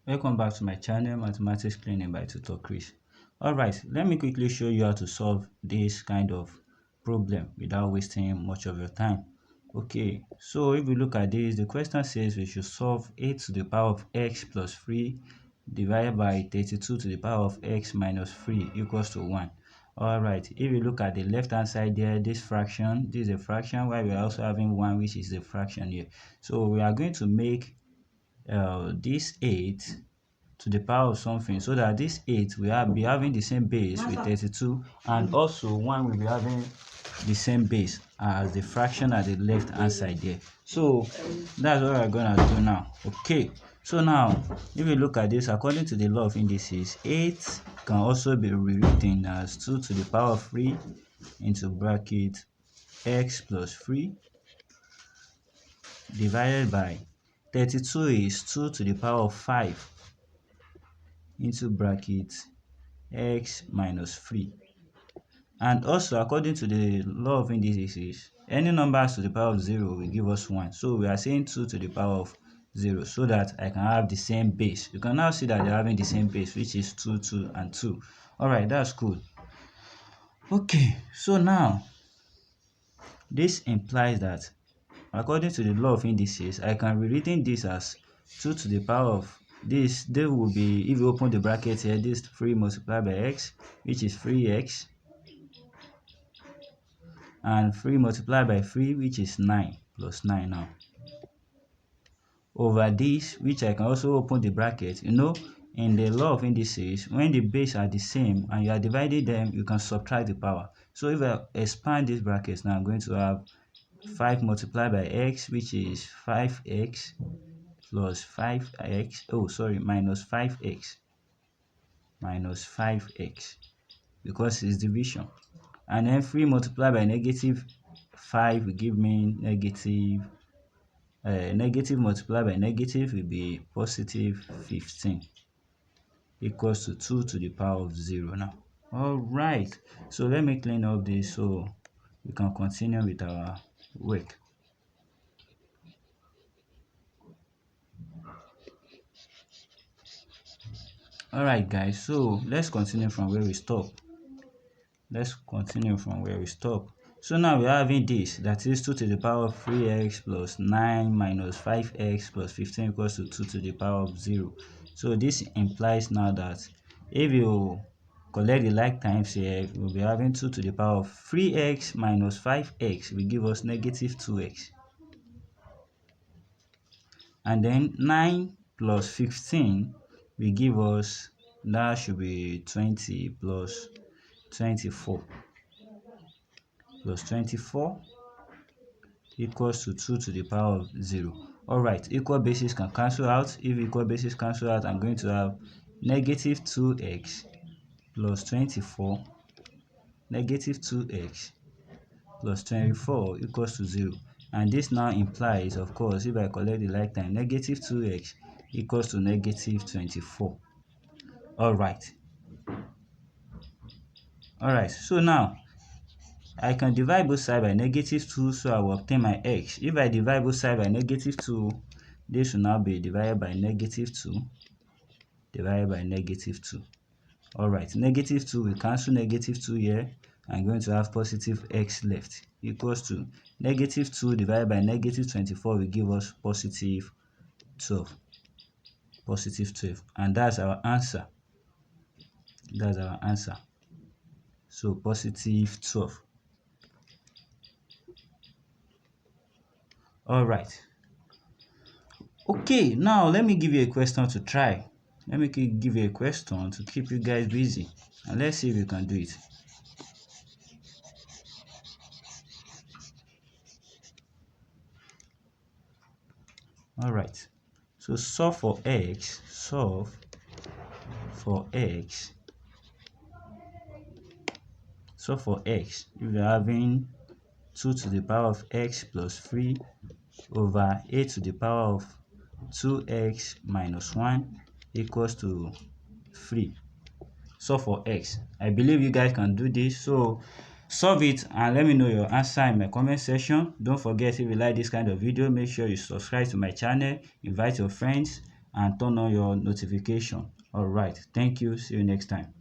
Welcome back to my channel, Mathematics Cleaning by Tutor Chris. Alright, let me quickly show you how to solve this kind of problem without wasting much of your time. Okay, so if we look at this, the question says we should solve 8 to the power of x plus 3 divided by 32 to the power of x minus 3 equals to 1. Alright, if you look at the left hand side there, this is a fraction, while we are also having 1, which is a fraction here. So we are going to make this 8 to the power of something, so that this 8 will be having the same base with 32, and also 1 will be having the same base as the fraction at the left hand side there. So that's what we're gonna do now. Okay, so now if you look at this, according to the law of indices, 8 can also be rewritten as 2 to the power of 3 into bracket x plus 3 divided by 32 is 2 to the power of 5 into bracket x minus 3. And also, according to the law of indices, any numbers to the power of 0 will give us 1. So we are saying 2 to the power of 0, so that I can have the same base. You can now see that they're having the same base, which is 2, 2, and 2. Alright, that's cool. Okay, so now this implies that according to the law of indices, I can rewrite this as 2 to the power of this. There will be, if you open the bracket here, this 3 multiplied by x, which is 3x, and 3 multiplied by 3, which is 9, plus 9 now, over this, which I can also open the bracket. In the law of indices, when the base are the same and you are dividing them, you can subtract the power. So if I expand this bracket now, I'm going to have 5 multiplied by x, which is 5x, plus 5x, minus 5x, because it's division. And then 3 multiplied by negative 5 will give me negative multiplied by negative will be positive 15, equals to 2 to the power of 0 now. Alright, so let me clean up this so we can continue with our work. Alright guys, so let's continue from where we stop. So now we're having this, that is 2 to the power of 3x plus 9 minus 5x plus 15 equals to 2 to the power of 0. So this implies now that if you collect the like times here, we'll be having 2 to the power of 3x minus 5x will give us negative 2x. And then 9 plus 15 will give us, that should be 20 plus 24. Plus 24 equals to 2 to the power of 0. Alright, equal bases can cancel out. If equal bases cancel out, I'm going to have negative 2x plus 24, negative 2x plus 24 equals to 0. And this now implies, of course, if I collect the like time, negative 2x equals to negative 24. Alright, so now I can divide both sides by negative 2, so I will obtain my x. If I divide both sides by negative 2, this will now be divided by negative 2, divided by negative 2. Alright, negative 2 will cancel negative 2 here. I'm going to have positive x left, equals to negative 2 divided by negative 24 will give us positive 12. Positive 12. And that's our answer. So positive 12. Alright. Okay, now let me give you a question to try. Let me give you a question to keep you guys busy. And let's see if you can do it. Alright. So solve for x. If you're having 2 to the power of x plus 3 over a to the power of 2x minus 1 equals to 3. Solve for x. I believe you guys can do this. So solve it and let me know your answer in my comment section. Don't forget, if you like this kind of video, make sure you subscribe to my channel, invite your friends, and turn on your notification. All right. Thank you. See you next time.